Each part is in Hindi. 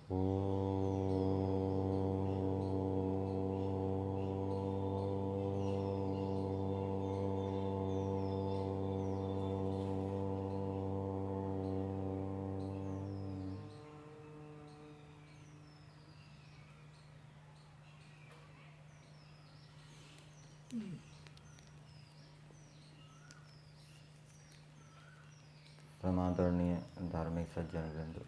परमादरणीय धार्मिक सज्जन वृंद,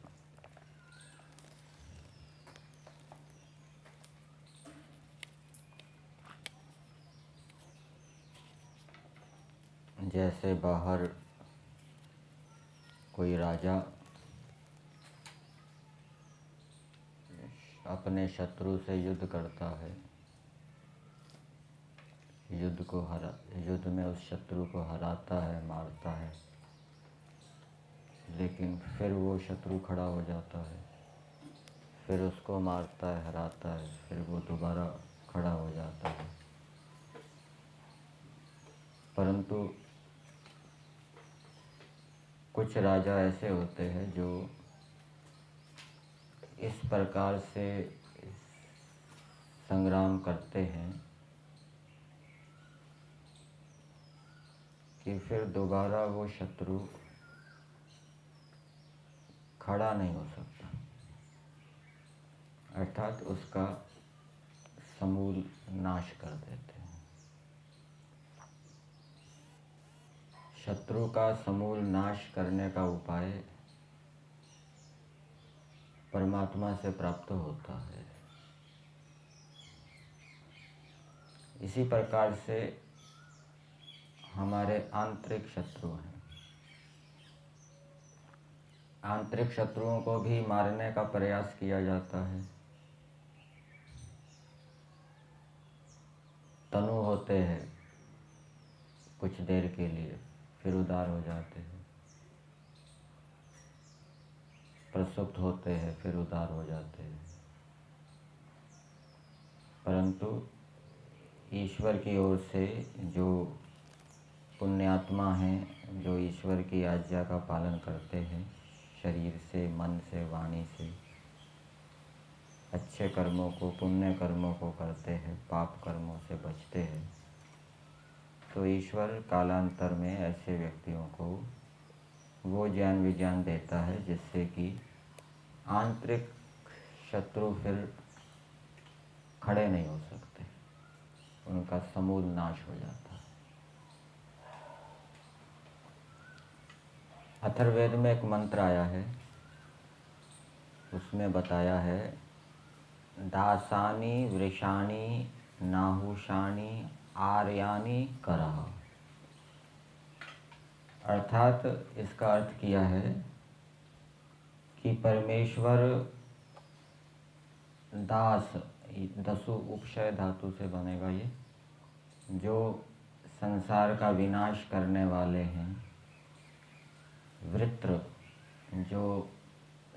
जैसे बाहर कोई राजा अपने शत्रु से युद्ध करता है, युद्ध में उस शत्रु को हराता है, मारता है, लेकिन फिर वो शत्रु खड़ा हो जाता है, फिर उसको मारता है, हराता है, फिर वो दोबारा खड़ा हो जाता है। परंतु कुछ राजा ऐसे होते हैं जो इस प्रकार से संग्राम करते हैं कि फिर दोबारा वो शत्रु खड़ा नहीं हो सकता, अर्थात उसका समूल नाश कर देते हैं। शत्रु का समूल नाश करने का उपाय परमात्मा से प्राप्त होता है। इसी प्रकार से हमारे आंतरिक शत्रु हैं। आंतरिक शत्रुओं को भी मारने का प्रयास किया जाता है। तनु होते हैं कुछ देर के लिए, फिर उदार हो जाते हैं। प्रसुप्त होते हैं, फिर उदार हो जाते हैं। परंतु ईश्वर की ओर से जो पुण्यात्मा हैं, जो ईश्वर की आज्ञा का पालन करते हैं, शरीर से, मन से, वाणी से, अच्छे कर्मों को, पुण्य कर्मों को करते हैं, पाप कर्मों से बचते हैं, तो ईश्वर कालांतर में ऐसे व्यक्तियों को वो ज्ञान विज्ञान देता है जिससे कि आंतरिक शत्रु फिर खड़े नहीं हो सकते, उनका समूल नाश हो जाता है। अथर्ववेद में एक मंत्र आया है, उसमें बताया है, दासानि वृषाणि नाहुषाणि आर्यानि करः। अर्थात इसका अर्थ किया है कि परमेश्वर दास, दसु उपशय धातु से बनेगा ये, जो संसार का विनाश करने वाले हैं, वृत्र जो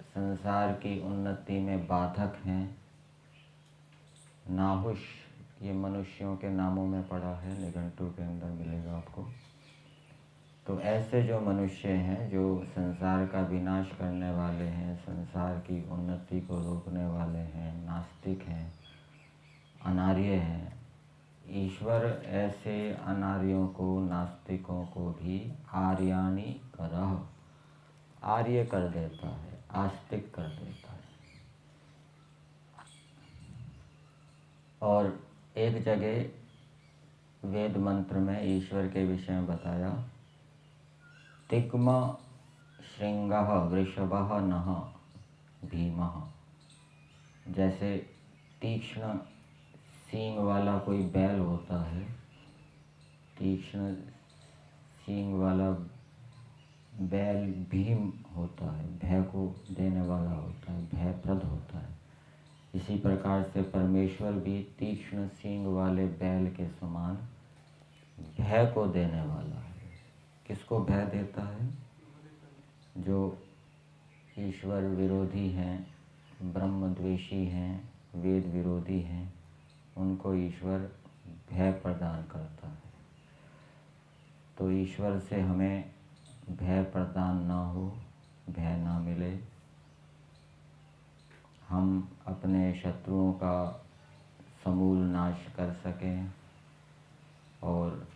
संसार की उन्नति में बाधक हैं, नाहुष ये मनुष्यों के नामों में पड़ा है, निघंटु के अंदर मिलेगा आपको। तो ऐसे जो मनुष्य हैं जो संसार का विनाश करने वाले हैं, संसार की उन्नति को रोकने वाले हैं, नास्तिक हैं, अनार्य हैं, ईश्वर ऐसे अनार्यों को, नास्तिकों को भी आर्याणी करह, आर्य कर देता है, आस्तिक कर देता है। और एक जगह वेद मंत्र में ईश्वर के विषय में बताया, तिक्म श्रृंगः वृषभः नः भीमः। जैसे तीक्ष्ण सींग वाला कोई बैल होता है, तीक्ष्ण सींग वाला बैल भीम होता है, भय को देने वाला होता है, भयप्रद होता है। इसी प्रकार से परमेश्वर भी तीक्ष्ण सींग वाले बैल के समान भय को देने वाला है। किसको भय देता है? जो ईश्वर विरोधी हैं, ब्रह्मद्वेषी हैं, वेद विरोधी हैं, उनको ईश्वर भय प्रदान करता है। तो ईश्वर से हमें भय प्रदान ना हो, भय ना मिले, हम अपने शत्रुओं का समूल नाश कर सकें और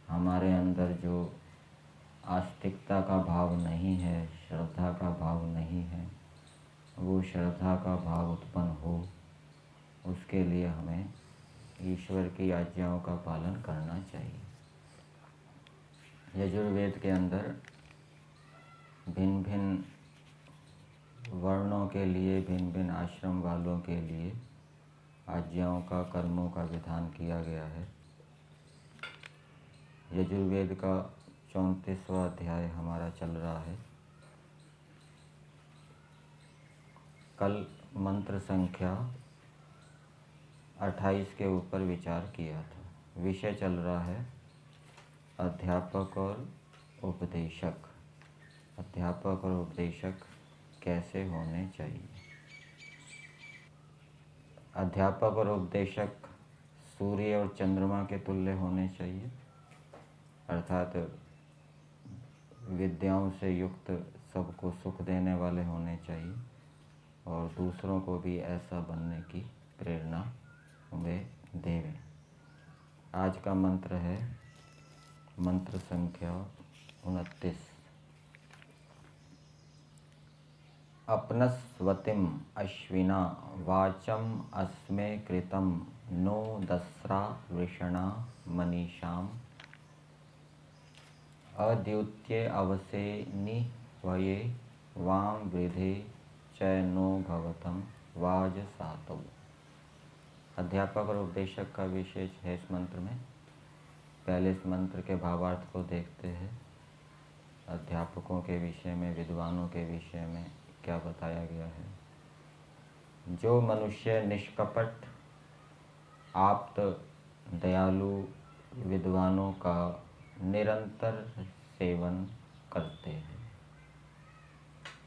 हमारे अंदर जो आस्तिकता का भाव नहीं है, श्रद्धा का भाव नहीं है, वो श्रद्धा का भाव उत्पन्न हो, उसके लिए हमें ईश्वर की आज्ञाओं का पालन करना चाहिए। यजुर्वेद के अंदर भिन्न भिन्न वर्णों के लिए, भिन्न भिन्न आश्रम वालों के लिए आज्ञाओं का, कर्मों का विधान किया गया है। यजुर्वेद का 34वां अध्याय हमारा चल रहा है। कल मंत्र संख्या 28 के ऊपर विचार किया था। विषय चल रहा है अध्यापक और उपदेशक। अध्यापक और उपदेशक कैसे होने चाहिए। अध्यापक और उपदेशक सूर्य और चंद्रमा के तुल्य होने चाहिए, अर्थात विद्याओं से युक्त सबको सुख देने वाले होने चाहिए और दूसरों को भी ऐसा बनने की प्रेरणा वे देवें। आज का मंत्र है मंत्र संख्या 29। अपनस्वतिम अश्विना वाचम अस्मे कृतम नो दस्रा वृषणा मनीषाम अद्युत्ये अवसे निवये वाम वृधे च नो भवतम वाज सातौ। अध्यापक और उपदेशक का विशेष है इस मंत्र में। पहले इस मंत्र के भावार्थ को देखते हैं। अध्यापकों के विषय में, विद्वानों के विषय में क्या बताया गया है। जो मनुष्य निष्कपट, आप्त, दयालु विद्वानों का निरंतर सेवन करते हैं,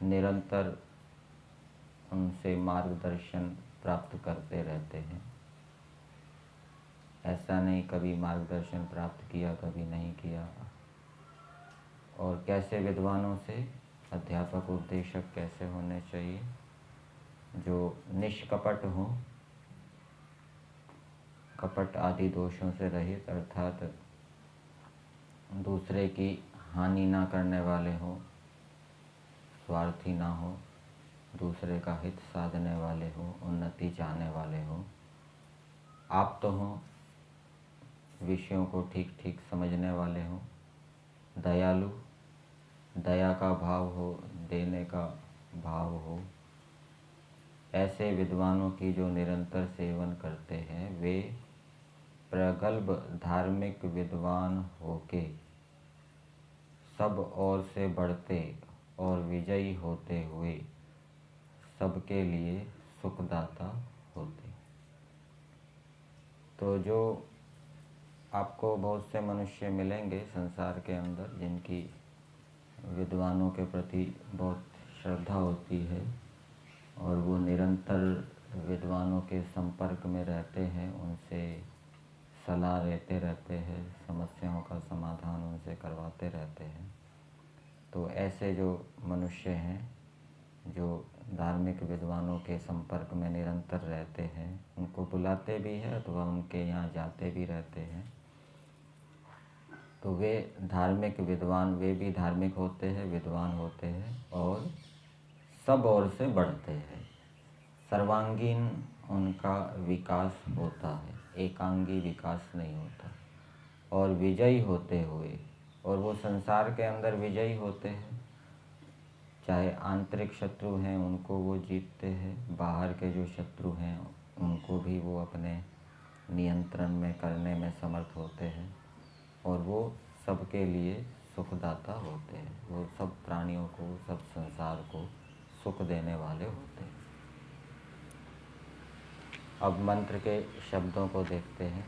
निरंतर उनसे मार्गदर्शन प्राप्त करते रहते हैं। ऐसा नहीं कभी मार्गदर्शन प्राप्त किया, कभी नहीं किया। और कैसे विद्वानों से, अध्यापक उपदेशक कैसे होने चाहिए, जो निष्कपट हों, कपट आदि दोषों से रहित, अर्थात दूसरे की हानि ना करने वाले हों, स्वार्थी ना हो, दूसरे का हित साधने वाले हों, उन्नति चाहने वाले हों, आप तो हों, विषयों को ठीक ठीक समझने वाले हों, दयालु, दया का भाव हो, देने का भाव हो। ऐसे विद्वानों की जो निरंतर सेवन करते हैं, वे प्रगल्भ धार्मिक विद्वान होके सब ओर से बढ़ते और विजयी होते हुए सबके लिए सुखदाता होते। तो जो आपको बहुत से मनुष्य मिलेंगे संसार के अंदर जिनकी विद्वानों के प्रति बहुत श्रद्धा होती है और वो निरंतर विद्वानों के संपर्क में रहते हैं, उनसे सलाह लेते रहते हैं, समस्याओं का समाधान उनसे करवाते रहते हैं। तो ऐसे जो मनुष्य हैं जो धार्मिक विद्वानों के संपर्क में निरंतर रहते हैं, उनको बुलाते भी हैं अथवा उनके यहाँ जाते भी रहते हैं, तो वे धार्मिक विद्वान, वे भी धार्मिक होते हैं, विद्वान होते हैं और सब ओर से बढ़ते हैं। सर्वांगीण उनका विकास होता है, एकांगी विकास नहीं होता। और विजयी होते हुए, और वो संसार के अंदर विजयी होते हैं, चाहे आंतरिक शत्रु हैं उनको वो जीतते हैं, बाहर के जो शत्रु हैं उनको भी वो अपने नियंत्रण में करने में समर्थ होते हैं और वो सबके लिए सुखदाता होते हैं। वो सब प्राणियों को, सब संसार को सुख देने वाले होते हैं। अब मंत्र के शब्दों को देखते हैं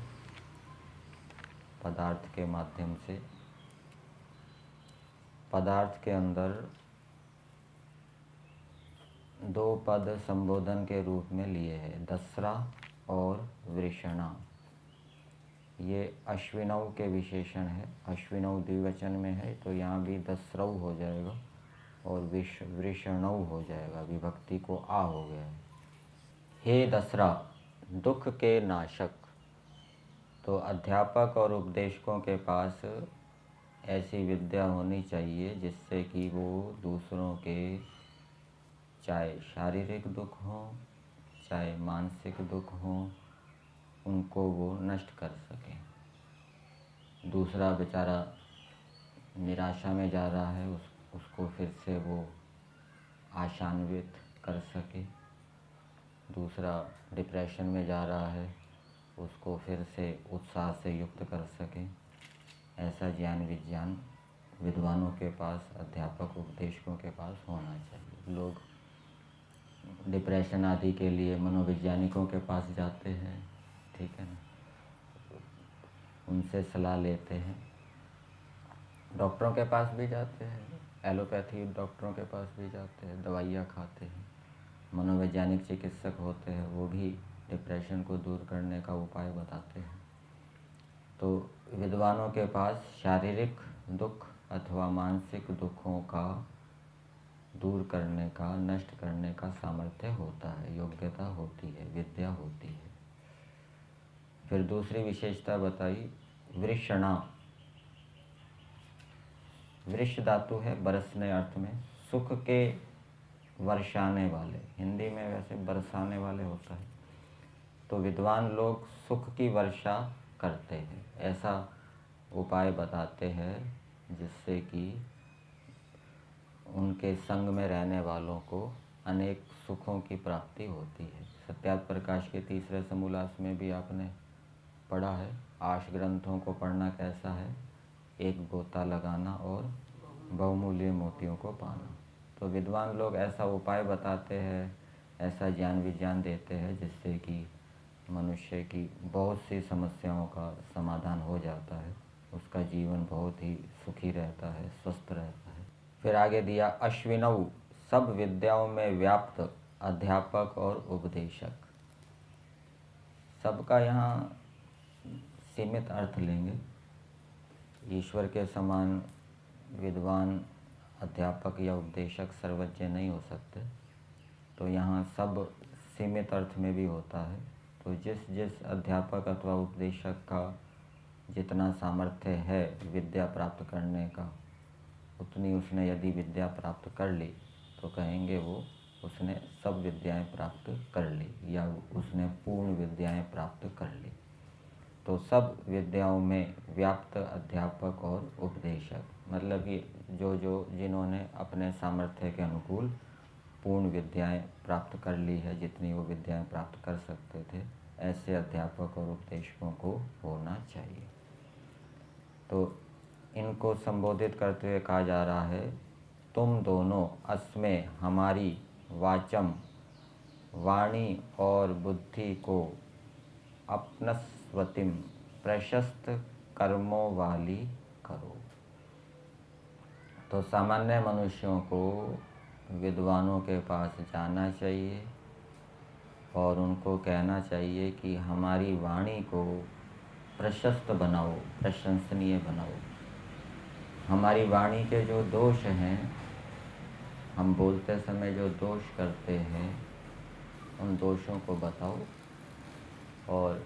पदार्थ के माध्यम से। पदार्थ के अंदर दो पद संबोधन के रूप में लिए हैं, दसरा और वृषणा। ये अश्विनव के विशेषण है। अश्विनव द्विवचन में है तो यहाँ भी दसरव हो जाएगा और वृषणव हो जाएगा, विभक्ति को आ हो गया है। हे दसरा, दुख के नाशक। तो अध्यापक और उपदेशकों के पास ऐसी विद्या होनी चाहिए जिससे कि वो दूसरों के चाहे शारीरिक दुख हो चाहे मानसिक दुख हो उनको वो नष्ट कर सकें। दूसरा बेचारा निराशा में जा रहा है, उसको फिर से वो आशान्वित कर सके। दूसरा डिप्रेशन में जा रहा है, उसको फिर से उत्साह से युक्त कर सके। ऐसा ज्ञान विज्ञान विद्वानों के पास, अध्यापक उपदेशकों के पास होना चाहिए। लोग डिप्रेशन आदि के लिए मनोवैज्ञानिकों के पास जाते हैं, ठीक है ना, उनसे सलाह लेते हैं। डॉक्टरों के पास भी जाते हैं, एलोपैथी डॉक्टरों के पास भी जाते हैं, दवाइयाँ खाते हैं। मनोवैज्ञानिक चिकित्सक होते हैं, वो भी डिप्रेशन को दूर करने का उपाय बताते हैं। तो विद्वानों के पास शारीरिक दुख अथवा मानसिक दुखों का दूर करने का, नष्ट करने का सामर्थ्य होता है, योग्यता होती है, विद्या होती है। फिर दूसरी विशेषता बताई वृषणा। वृष धातु है बरसने अर्थ में, सुख के वर्षाने वाले, हिंदी में वैसे बरसाने वाले होता है। तो विद्वान लोग सुख की वर्षा करते हैं, ऐसा उपाय बताते हैं जिससे कि उनके संग में रहने वालों को अनेक सुखों की प्राप्ति होती है। सत्यार्थ प्रकाश के तीसरे समूलास में भी आपने पढ़ा है, आश ग्रंथों को पढ़ना कैसा है, एक गोता लगाना और बहुमूल्य मोतियों को पाना। तो विद्वान लोग ऐसा उपाय बताते हैं, ऐसा ज्ञान विज्ञान देते हैं जिससे कि मनुष्य की बहुत सी समस्याओं का समाधान हो जाता है, उसका जीवन बहुत ही सुखी रहता है, स्वस्थ रहता है। फिर आगे दिया अश्विनौ, सब विद्याओं में व्याप्त अध्यापक और उपदेशक। सबका यहाँ सीमित अर्थ लेंगे, ईश्वर के समान विद्वान अध्यापक या उपदेशक सर्वज्ञ नहीं हो सकते। तो यहाँ सब सीमित अर्थ में भी होता है। तो जिस जिस अध्यापक अथवा उपदेशक का जितना सामर्थ्य है विद्या प्राप्त करने का, उतनी उसने यदि विद्या प्राप्त कर ली तो कहेंगे वो उसने सब विद्याएं प्राप्त कर ली या उसने पूर्ण विद्याएं प्राप्त कर ली। तो सब विद्याओं में व्याप्त अध्यापक और उपदेशक, मतलब कि जिन्होंने अपने सामर्थ्य के अनुकूल पूर्ण विद्याएं प्राप्त कर ली है, जितनी वो विद्याएं प्राप्त कर सकते थे, ऐसे अध्यापक और उपदेशकों को होना चाहिए। तो इनको संबोधित करते हुए कहा जा रहा है, तुम दोनों अस्मे हमारी वाचम, वाणी और बुद्धि को अपनस्वतिम प्रशस्त कर्मों वाली करो। तो सामान्य मनुष्यों को विद्वानों के पास जाना चाहिए और उनको कहना चाहिए कि हमारी वाणी को प्रशस्त बनाओ, प्रशंसनीय बनाओ। हमारी वाणी के जो दोष हैं, हम बोलते समय जो दोष करते हैं, उन दोषों को बताओ और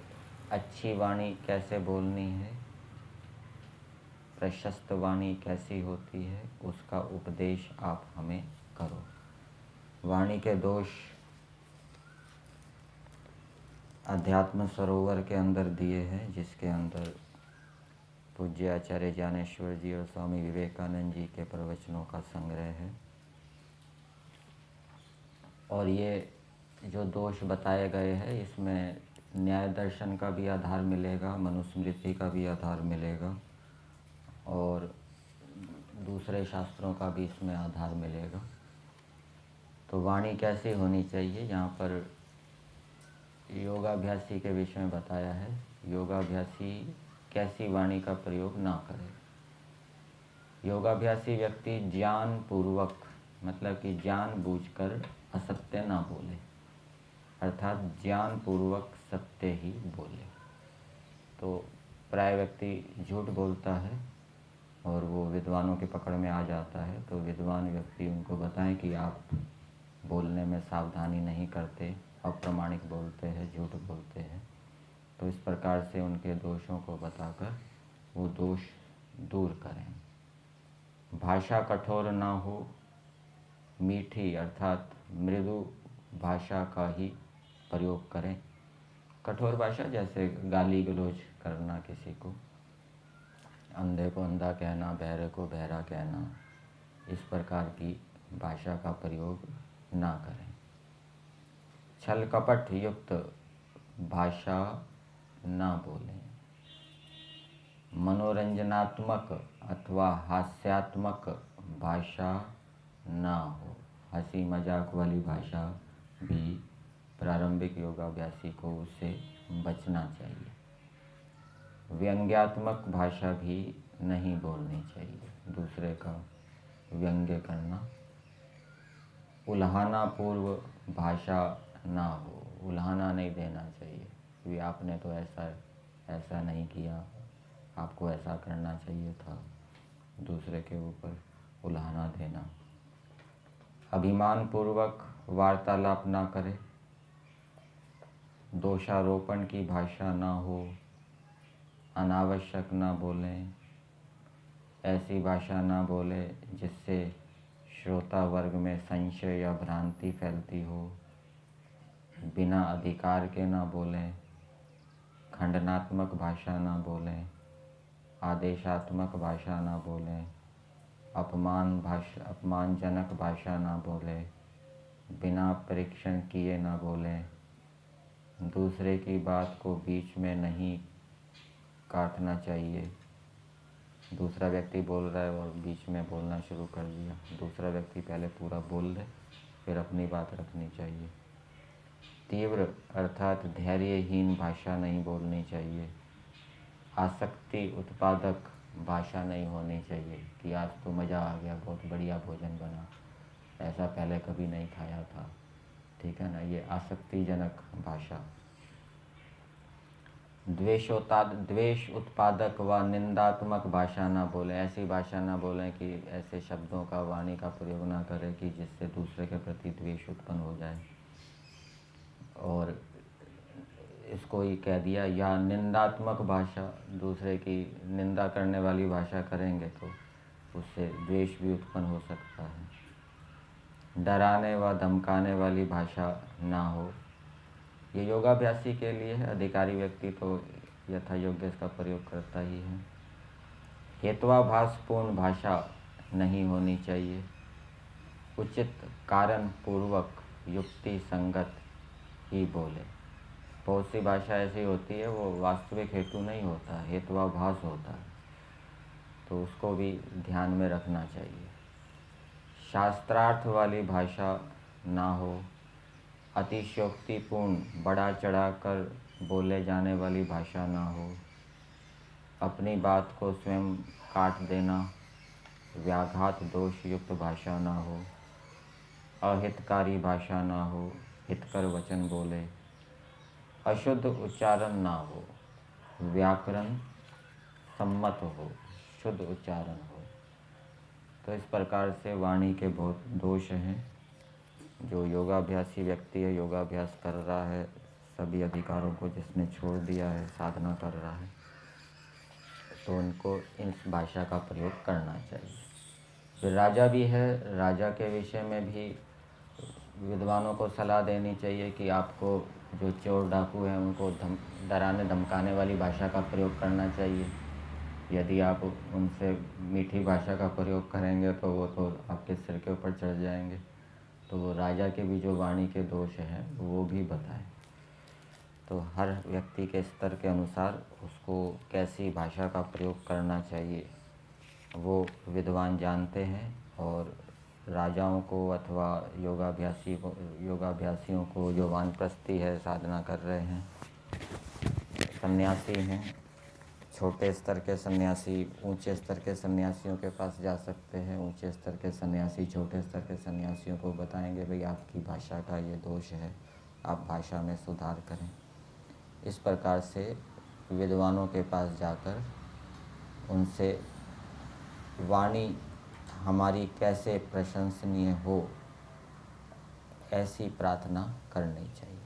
अच्छी वाणी कैसे बोलनी है, प्रशस्त वाणी कैसी होती है, उसका उपदेश आप हमें करो। वाणी के दोष अध्यात्म सरोवर के अंदर दिए हैं, जिसके अंदर पूज्य आचार्य ज्ञानेश्वर जी और स्वामी विवेकानंद जी के प्रवचनों का संग्रह है। और ये जो दोष बताए गए हैं, इसमें न्याय दर्शन का भी आधार मिलेगा, मनुस्मृति का भी आधार मिलेगा और दूसरे शास्त्रों का भी इसमें आधार मिलेगा। तो वाणी कैसी होनी चाहिए, यहाँ पर योगाभ्यासी के विषय में बताया है। योगाभ्यासी कैसी वाणी का प्रयोग ना करे। योगाभ्यासी व्यक्ति ज्ञान पूर्वक, मतलब कि जानबूझकर असत्य ना बोले, अर्थात ज्ञान पूर्वक सत्य ही बोले। तो प्राय व्यक्ति झूठ बोलता है और वो विद्वानों के पकड़ में आ जाता है। तो विद्वान व्यक्ति उनको बताएं कि आप बोलने में सावधानी नहीं करते, अप्रामाणिक बोलते हैं, झूठ बोलते हैं। तो इस प्रकार से उनके दोषों को बताकर वो दोष दूर करें। भाषा कठोर ना हो, मीठी अर्थात मृदु भाषा का ही प्रयोग करें। कठोर भाषा जैसे गाली गलौज करना, किसी को अंधे को अंधा कहना, बहरे को बहरा कहना, इस प्रकार की भाषा का प्रयोग ना करें। छल कपट युक्त भाषा ना बोलें। मनोरंजनात्मक अथवा हास्यात्मक भाषा ना हो। हंसी मजाक वाली भाषा भी प्रारंभिक योगाभ्यासी को उससे बचना चाहिए। व्यंग्यात्मक भाषा भी नहीं बोलनी चाहिए, दूसरे का व्यंग्य करना। उल्हाना पूर्व भाषा ना हो, उल्हाना नहीं देना चाहिए कि आपने तो ऐसा नहीं किया, आपको ऐसा करना चाहिए था, दूसरे के ऊपर उल्हाना देना। अभिमान पूर्वक वार्तालाप ना करें। दोषारोपण की भाषा ना हो, अनावश्यक ना बोलें। ऐसी भाषा ना बोले जिससे श्रोता वर्ग में संशय या भ्रांति फैलती हो। बिना अधिकार के ना बोलें। खंडनात्मक भाषा ना बोलें। आदेशात्मक भाषा ना बोलें। अपमानजनक भाषा ना बोलें। बिना परीक्षण किए ना बोलें। दूसरे की बात को बीच में नहीं काटना चाहिए। दूसरा व्यक्ति बोल रहा है और बीच में बोलना शुरू कर दिया, दूसरा व्यक्ति पहले पूरा बोल दे, फिर अपनी बात रखनी चाहिए। तीव्र अर्थात धैर्यहीन भाषा नहीं बोलनी चाहिए। आसक्ति उत्पादक भाषा नहीं होनी चाहिए कि आज तो मज़ा आ गया, बहुत बढ़िया भोजन बना, ऐसा पहले कभी नहीं खाया था, ठीक है ना, ये आसक्तिजनक भाषा। द्वेष उत्पादक व निंदात्मक भाषा ना बोलें। ऐसी भाषा ना बोलें कि ऐसे शब्दों का, वाणी का प्रयोग ना करें कि जिससे दूसरे के प्रति द्वेष उत्पन्न हो जाए और इसको ही कह दिया। या निंदात्मक भाषा, दूसरे की निंदा करने वाली भाषा करेंगे तो उससे द्वेष भी उत्पन्न हो सकता है। डराने व धमकाने वाली भाषा ना हो। ये योगाभ्यासी के लिए है, अधिकारी व्यक्ति तो यथा योग्य इसका प्रयोग करता ही है। हेत्वाभासपूर्ण भाषा नहीं होनी चाहिए। उचित कारण पूर्वक युक्ति संगत ही बोले। बहुत सी भाषा ऐसी होती है वो वास्तविक हेतु नहीं होता, हेत्वाभास होता है, तो उसको भी ध्यान में रखना चाहिए। शास्त्रार्थ वाली भाषा ना हो। अतिशयोक्तिपूर्ण, बढ़ा चढ़ाकर बोले जाने वाली भाषा ना हो। अपनी बात को स्वयं काट देना, व्याघात दोष युक्त भाषा ना हो। अहितकारी भाषा ना हो, हितकर वचन बोले। अशुद्ध उच्चारण ना हो, व्याकरण सम्मत हो, शुद्ध उच्चारण हो। तो इस प्रकार से वाणी के बहुत दोष हैं। जो योगाभ्यासी व्यक्ति है, योगाभ्यास कर रहा है, सभी अधिकारों को जिसने छोड़ दिया है, साधना कर रहा है, तो उनको इस भाषा का प्रयोग करना चाहिए। फिर राजा भी है, राजा के विषय में भी विद्वानों को सलाह देनी चाहिए कि आपको जो चोर डाकू हैं उनको डराने धमकाने वाली भाषा का प्रयोग करना चाहिए। यदि आप उनसे मीठी भाषा का प्रयोग करेंगे तो वो तो आपके सिर के ऊपर चढ़ जाएंगे। तो वो राजा के भी जो वाणी के दोष हैं वो भी बताएं। तो हर व्यक्ति के स्तर के अनुसार उसको कैसी भाषा का प्रयोग करना चाहिए वो विद्वान जानते हैं। और राजाओं को अथवा योगाभ्यासियों को जो वानप्रस्थी है, साधना कर रहे हैं, सन्यासी हैं, छोटे स्तर के सन्यासी ऊंचे स्तर के सन्यासियों के पास जा सकते हैं। ऊंचे स्तर के सन्यासी छोटे स्तर के सन्यासियों को बताएंगे, भाई आपकी भाषा का ये दोष है, आप भाषा में सुधार करें। इस प्रकार से विद्वानों के पास जाकर उनसे वाणी हमारी कैसे प्रशंसनीय हो, ऐसी प्रार्थना करनी चाहिए।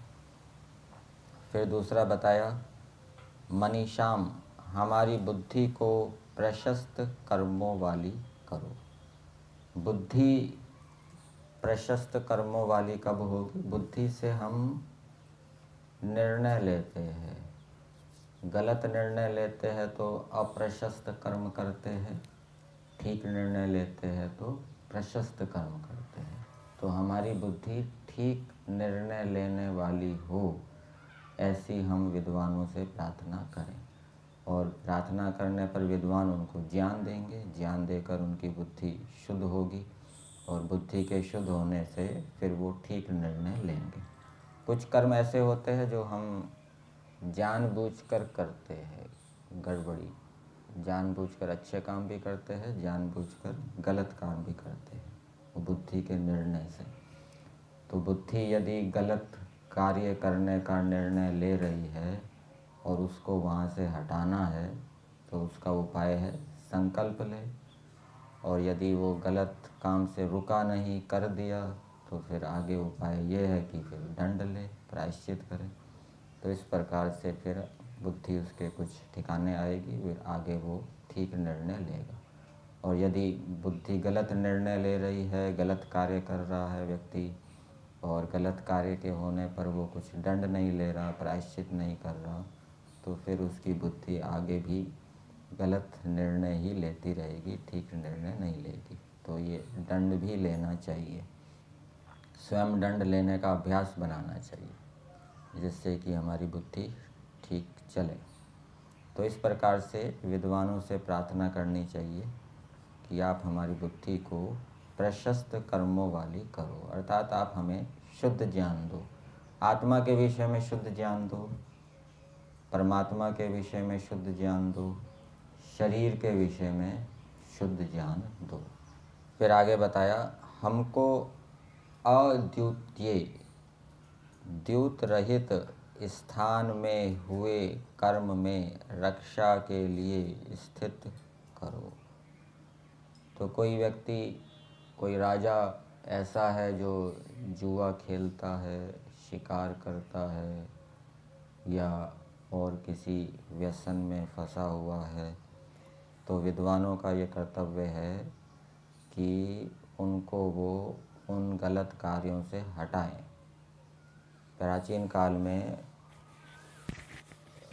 फिर दूसरा बताया, मनीषाम, हमारी बुद्धि को प्रशस्त कर्मों वाली करो। बुद्धि प्रशस्त कर्मों वाली कब होगी? बुद्धि से हम निर्णय लेते हैं, गलत निर्णय लेते हैं तो अप्रशस्त कर्म करते हैं, ठीक निर्णय लेते हैं तो प्रशस्त कर्म करते हैं। तो हमारी बुद्धि ठीक निर्णय लेने वाली हो, ऐसी हम विद्वानों से प्रार्थना करें। और प्रार्थना करने पर विद्वान उनको ज्ञान देंगे, ज्ञान देकर उनकी बुद्धि शुद्ध होगी, और बुद्धि के शुद्ध होने से फिर वो ठीक निर्णय लेंगे। कुछ कर्म ऐसे होते हैं जो हम जानबूझकर करते हैं, गड़बड़ी, जानबूझकर अच्छे काम भी करते हैं, जानबूझकर गलत काम भी करते हैं, वो बुद्धि के निर्णय से। तो बुद्धि यदि गलत कार्य करने का निर्णय ले रही है और उसको वहाँ से हटाना है, तो उसका उपाय है संकल्प ले। और यदि वो गलत काम से रुका नहीं, कर दिया, तो फिर आगे उपाय ये है कि फिर दंड ले, प्रायश्चित करे। तो इस प्रकार से फिर बुद्धि उसके कुछ ठिकाने आएगी, फिर आगे वो ठीक निर्णय लेगा। और यदि बुद्धि गलत निर्णय ले रही है, गलत कार्य कर रहा है व्यक्ति, और गलत कार्य के होने पर वो कुछ दंड नहीं ले रहा, प्रायश्चित नहीं कर रहा, तो फिर उसकी बुद्धि आगे भी गलत निर्णय ही लेती रहेगी, ठीक निर्णय नहीं लेगी। तो ये दंड भी लेना चाहिए, स्वयं दंड लेने का अभ्यास बनाना चाहिए, जिससे कि हमारी बुद्धि ठीक चले। तो इस प्रकार से विद्वानों से प्रार्थना करनी चाहिए कि आप हमारी बुद्धि को प्रशस्त कर्मों वाली करो, अर्थात आप हमें शुद्ध ज्ञान दो, आत्मा के विषय में शुद्ध ज्ञान दो, परमात्मा के विषय में शुद्ध ज्ञान दो, शरीर के विषय में शुद्ध ज्ञान दो। फिर आगे बताया, हमको अद्वितीय द्यूत रहित स्थान में हुए कर्म में रक्षा के लिए स्थित करो। तो कोई व्यक्ति, कोई राजा ऐसा है जो जुआ खेलता है, शिकार करता है, या और किसी व्यसन में फंसा हुआ है, तो विद्वानों का ये कर्तव्य है कि उनको वो उन गलत कार्यों से हटाएं। प्राचीन काल में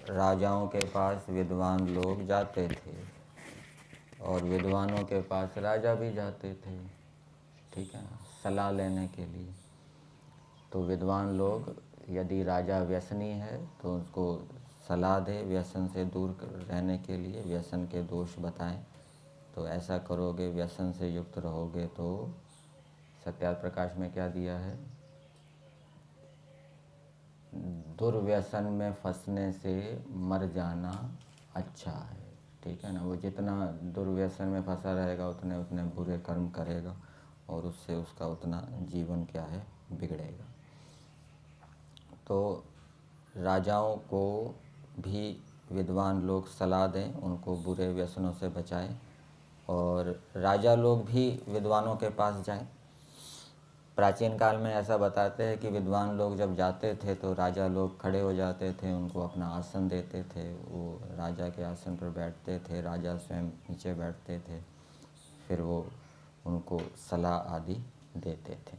राजाओं के पास विद्वान लोग जाते थे, और विद्वानों के पास राजा भी जाते थे, ठीक है ना, सलाह लेने के लिए। तो विद्वान लोग, यदि राजा व्यसनी है तो उसको सलाह दे व्यसन से दूर रहने के लिए, व्यसन के दोष बताएं, तो ऐसा करोगे, व्यसन से युक्त रहोगे तो सत्याप्रकाश में क्या दिया है, दुर्व्यसन में फंसने से मर जाना अच्छा है, ठीक है ना। वो जितना दुर्व्यसन में फंसा रहेगा उतने उतने बुरे कर्म करेगा, और उससे उसका उतना जीवन क्या है, बिगड़ेगा। तो राजाओं को भी विद्वान लोग सलाह दें, उनको बुरे व्यसनों से बचाएं, और राजा लोग भी विद्वानों के पास जाएं। प्राचीन काल में ऐसा बताते हैं कि विद्वान लोग जब जाते थे तो राजा लोग खड़े हो जाते थे, उनको अपना आसन देते थे, वो राजा के आसन पर बैठते थे, राजा स्वयं नीचे बैठते थे, फिर वो उनको सलाह आदि देते थे।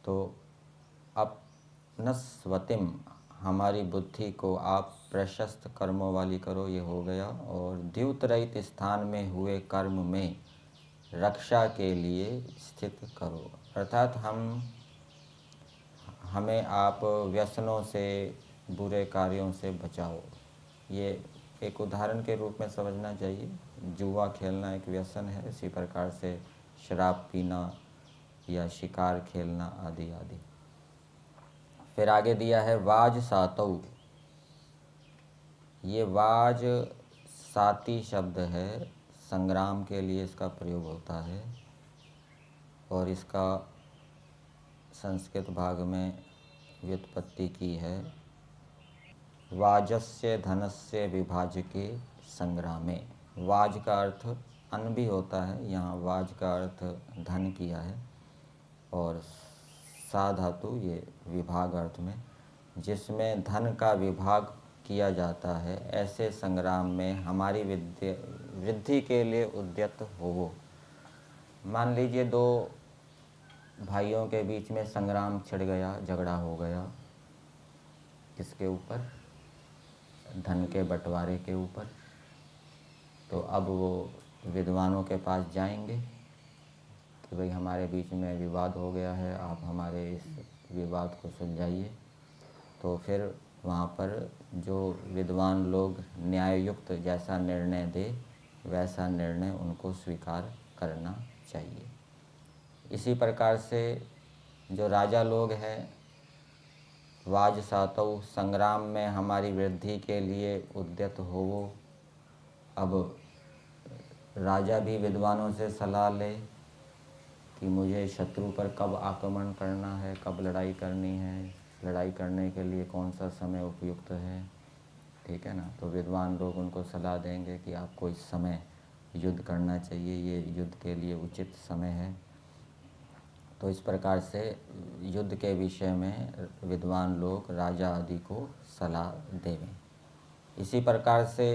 तो अपनस्वतिम, हमारी बुद्धि को आप प्रशस्त कर्मों वाली करो, ये हो गया। और द्यूत रहित स्थान में हुए कर्म में रक्षा के लिए स्थित करो, अर्थात हमें आप व्यसनों से, बुरे कार्यों से बचाओ। ये एक उदाहरण के रूप में समझना चाहिए। जुआ खेलना एक व्यसन है, इसी प्रकार से शराब पीना या शिकार खेलना आदि आदि। फिर आगे दिया है वाज सातौ। ये वाज साती शब्द है, संग्राम के लिए इसका प्रयोग होता है, और इसका संस्कृत भाग में व्युत्पत्ति की है, वाजस्य धनस्य विभाजके संग्रामे। वाज का अर्थ अन्न भी होता है, यहाँ वाज का अर्थ धन किया है, और सा धातु ये विभाग अर्थ में। जिसमें धन का विभाग किया जाता है, ऐसे संग्राम में हमारी वृद्धि के लिए उद्यत होवो। मान लीजिए दो भाइयों के बीच में संग्राम छिड़ गया, झगड़ा हो गया, किसके ऊपर? धन के बंटवारे के ऊपर। तो अब वो विद्वानों के पास जाएंगे कि भाई हमारे बीच में विवाद हो गया है, आप हमारे इस विवाद को सुलझाइए। तो फिर वहाँ पर जो विद्वान लोग न्याययुक्त जैसा निर्णय दे, वैसा निर्णय उनको स्वीकार करना चाहिए। इसी प्रकार से जो राजा लोग हैं, वाज सातौ, संग्राम में हमारी वृद्धि के लिए उद्यत होवो। अब राजा भी विद्वानों से सलाह ले कि मुझे शत्रु पर कब आक्रमण करना है, कब लड़ाई करनी है, लड़ाई करने के लिए कौन सा समय उपयुक्त है, ठीक है ना। तो विद्वान लोग उनको सलाह देंगे कि आपको इस समय युद्ध करना चाहिए, ये युद्ध के लिए उचित समय है। तो इस प्रकार से युद्ध के विषय में विद्वान लोग राजा आदि को सलाह देवें। इसी प्रकार से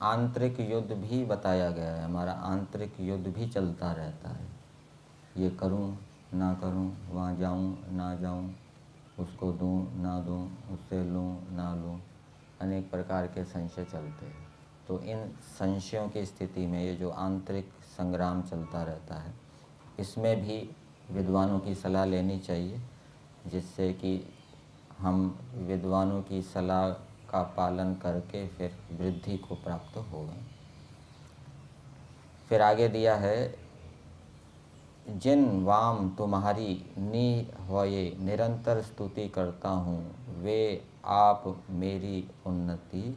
आंतरिक युद्ध भी बताया गया है। हमारा आंतरिक युद्ध भी चलता रहता है, ये करूं ना करूं, वहाँ जाऊं ना जाऊं, उसको दूं ना दूं, उससे लूं ना लूं, अनेक प्रकार के संशय चलते हैं। तो इन संशयों की स्थिति में ये जो आंतरिक संग्राम चलता रहता है, इसमें भी विद्वानों की सलाह लेनी चाहिए, जिससे कि हम विद्वानों की सलाह का पालन करके फिर वृद्धि को प्राप्त होवें। फिर आगे दिया है, जिन वाम तुम्हारी नी होये निरंतर स्तुति करता हूँ, वे आप मेरी उन्नति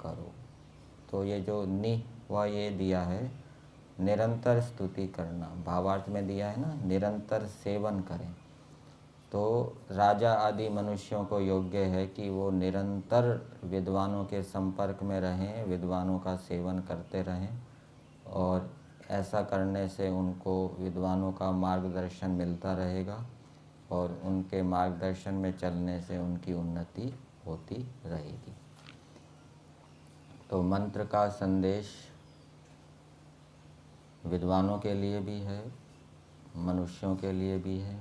करो। तो ये जो नि व ये दिया है, निरंतर स्तुति करना, भावार्थ में दिया है ना, निरंतर सेवन करें। तो राजा आदि मनुष्यों को योग्य है कि वो निरंतर विद्वानों के संपर्क में रहें, विद्वानों का सेवन करते रहें, और ऐसा करने से उनको विद्वानों का मार्गदर्शन मिलता रहेगा और उनके मार्गदर्शन में चलने से उनकी उन्नति होती रहेगी। तो मंत्र का संदेश विद्वानों के लिए भी है, मनुष्यों के लिए भी है।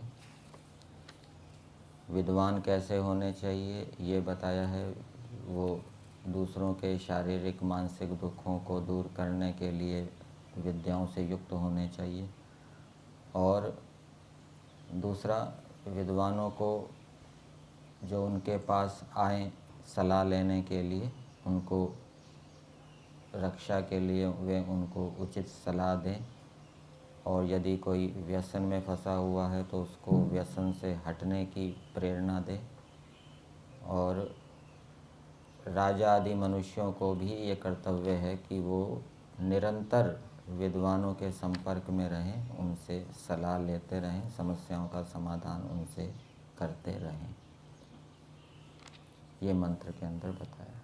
विद्वान कैसे होने चाहिए ये बताया है। वो दूसरों के शारीरिक मानसिक दुखों को दूर करने के लिए विद्याओं से युक्त होने चाहिए। और दूसरा, विद्वानों को जो उनके पास आए सलाह लेने के लिए, उनको रक्षा के लिए वे उनको उचित सलाह दें, और यदि कोई व्यसन में फंसा हुआ है तो उसको व्यसन से हटने की प्रेरणा दें। और राजा आदि मनुष्यों को भी ये कर्तव्य है कि वो निरंतर विद्वानों के संपर्क में रहें, उनसे सलाह लेते रहें, समस्याओं का समाधान उनसे करते रहें। ये मंत्र के अंदर बताया।